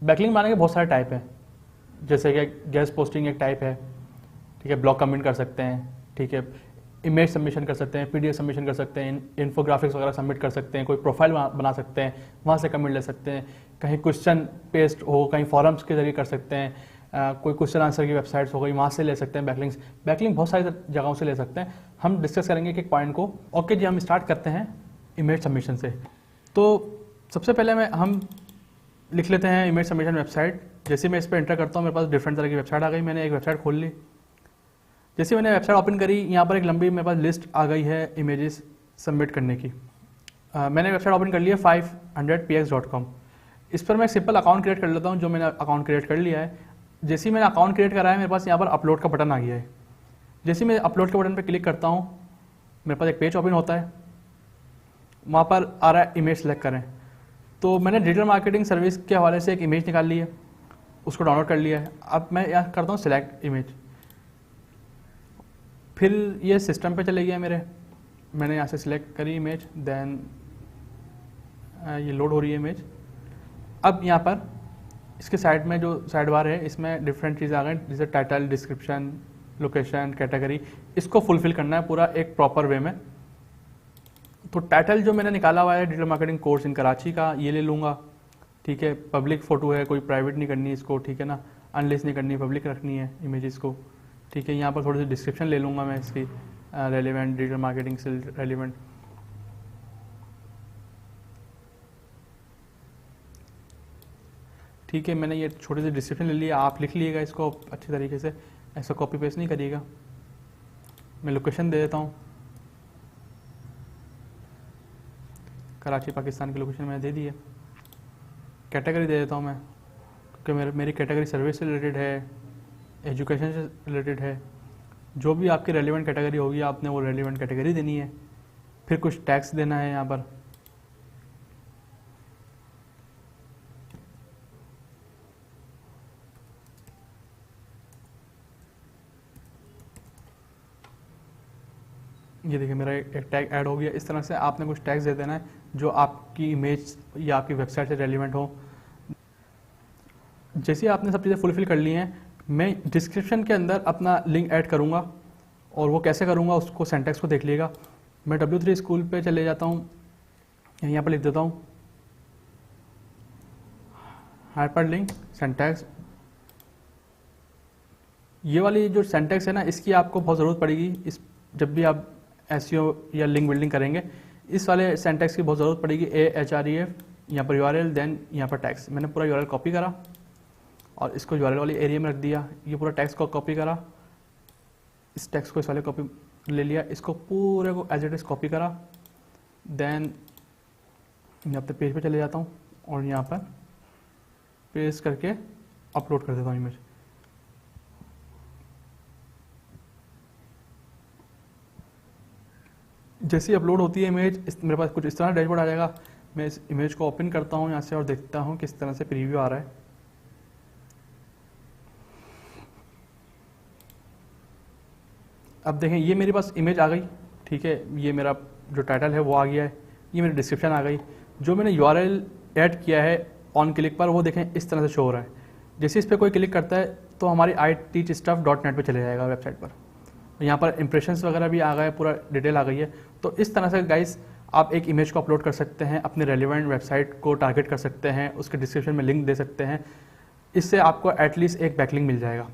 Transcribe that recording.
Backlink बनाने के बहुत सारे टाइप हैं, जैसे कि गेस्ट पोस्टिंग एक टाइप है, ठीक है, ब्लॉग कमेंट कर सकते हैं, ठीक है, इमेज सबमिशन कर सकते हैं, पीडीएफ सबमिशन कर सकते हैं, इन्फोग्राफिक्स वगैरह सबमिट कर सकते हैं, कोई प्रोफाइल बना सकते हैं, वहाँ से कमेंट ले सकते हैं, कहीं क्वेश्चन पेस्ट हो, कहीं फॉरम्स के जरिए कर सकते हैं, कोई क्वेश्चन आंसर की वेबसाइट्स हो गई, वहाँ से ले सकते हैं बैकलिंक्स। बैकलिंक बहुत सारी जगहों से ले सकते हैं। हम डिस्कस करेंगे एक पॉइंट को। ओके जी, हम स्टार्ट करते हैं इमेज सबमिशन से। तो सबसे पहले हम लिख लेते हैं इमेज सबमिशन वेबसाइट। जैसे मैं इस पर एंटर करता हूँ, मेरे पास डिफरेंट तरह की वेबसाइट आ गई। मैंने एक वेबसाइट खोल ली। जैसे मैंने वेबसाइट ओपन करी, यहाँ पर एक लंबी मेरे पास लिस्ट आ गई है इमेजेस सबमिट करने की। मैंने वेबसाइट ओपन कर ली है 500px.com। इस पर मैं एक सिंपल अकाउंट क्रिएट कर लेता हूँ, जो मैंने अकाउंट क्रिएट कर लिया है। जैसे ही मैंने अकाउंट क्रिएट करा है, मेरे पास यहाँ पर अपलोड का बटन आ गया है। जैसे मैं अपलोड के बटन पर क्लिक करता हूँ, मेरे पास एक पेज ओपन होता है। वहाँ पर आ रहा है इमेज सेलेक्ट करें। तो मैंने डिजिटल मार्केटिंग सर्विस के हवाले से एक इमेज निकाल ली है, उसको डाउनलोड कर लिया है। अब मैं यहाँ करता हूँ सिलेक्ट इमेज। फिर ये सिस्टम पे चले गया मेरे। मैंने यहाँ से सिलेक्ट करी इमेज, देन ये लोड हो रही है इमेज। अब यहाँ पर इसके साइड में जो साइड बार है, इसमें डिफरेंट चीज़ें आ गई, जैसे टाइटल, डिस्क्रिप्शन, लोकेशन, कैटेगरी। इसको फुलफिल करना है पूरा एक प्रॉपर वे में। तो टाइटल जो मैंने निकाला हुआ है digital marketing course in Karachi का, ये ले लूँगा, ठीक है। पब्लिक फ़ोटो है, कोई प्राइवेट नहीं करनी इसको, ठीक है ना, अनलिस्ट नहीं करनी, पब्लिक रखनी है इमेजेस को, ठीक है। यहाँ पर थोड़ी सी डिस्क्रिप्शन ले लूँगा मैं इसकी, रेलिवेंट, डिजिटल मार्केटिंग से रेलिवेंट। ठीक है, मैंने ये छोटी सी डिस्क्रिप्शन ले लिया। आप लिख लीजिएगा इसको अच्छे तरीके से, ऐसा कॉपी पेस्ट नहीं करिएगा। मैं लोकेशन दे देता हूँ, कराची पाकिस्तान की लोकेशन मैंने दे दी है। कैटेगरी दे देता हूँ मैं, क्योंकि मेरी कैटेगरी सर्विस से रिलेटेड है, एजुकेशन से रिलेटेड है। जो भी आपकी रेलिवेंट कैटेगरी होगी, आपने वो रेलिवेंट कैटेगरी देनी है। फिर कुछ टैक्स देना है यहाँ पर। ये देखिए मेरा एक टैग ऐड हो गया। इस तरह से आपने कुछ टैग्स दे देना है जो आपकी इमेज या आपकी वेबसाइट से रेलिवेंट हो। जैसे आपने सब चीज़ें फुलफिल कर ली हैं, मैं डिस्क्रिप्शन के अंदर अपना लिंक ऐड करूँगा, और वो कैसे करूँगा उसको सिंटैक्स को देख लीजिएगा। मैं W3 स्कूल पे चले जाता हूँ, यहाँ पर लिख देता हूँ हाइपरलिंक सिंटैक्स। ये वाली जो सिंटैक्स है ना, इसकी आपको बहुत ज़रूरत पड़ेगी इस जब भी आप SEO या लिंक बिल्डिंग करेंगे। इस वाले सिंटैक्स की बहुत ज़रूरत पड़ेगी। AHREF, यहाँ पर URL, देन यहाँ पर टैक्स। मैंने पूरा URL कॉपी करा और इसको URL वाली एरिया में रख दिया। ये पूरा टैक्स को कॉपी करा, इस टैक्स को इस वाले कॉपी ले लिया, इसको पूरे को एज इट इज़ कॉपी करा। देन यहाँ पे पेज पे चले जाता हूँ और यहाँ पर पेस्ट करके अपलोड कर देता हूँ इमेज। जैसे अपलोड होती है इमेज, मेरे पास कुछ इस तरह डैशबोर्ड आ जाएगा। मैं इस इमेज को ओपन करता हूँ यहाँ से और देखता हूँ किस तरह से प्रीव्यू आ रहा है। अब देखें, ये मेरे पास इमेज आ गई, ठीक है। ये मेरा जो टाइटल है वो आ गया है, ये मेरी डिस्क्रिप्शन आ गई। जो मैंने URL ऐड किया है ऑन क्लिक पर, वो देखें इस तरह से शो हो रहा है। जैसे इस पर कोई क्लिक करता है तो हमारी iteachstuff.net पे चले जाएगा वेबसाइट पर। यहाँ पर इंप्रेशंस वगैरह भी आ गए, पूरा डिटेल आ गई है। तो इस तरह से गाइस आप एक इमेज को अपलोड कर सकते हैं, अपने रेलिवेंट वेबसाइट को टारगेट कर सकते हैं, उसके डिस्क्रिप्शन में लिंक दे सकते हैं। इससे आपको एटलीस्ट एक बैकलिंक मिल जाएगा।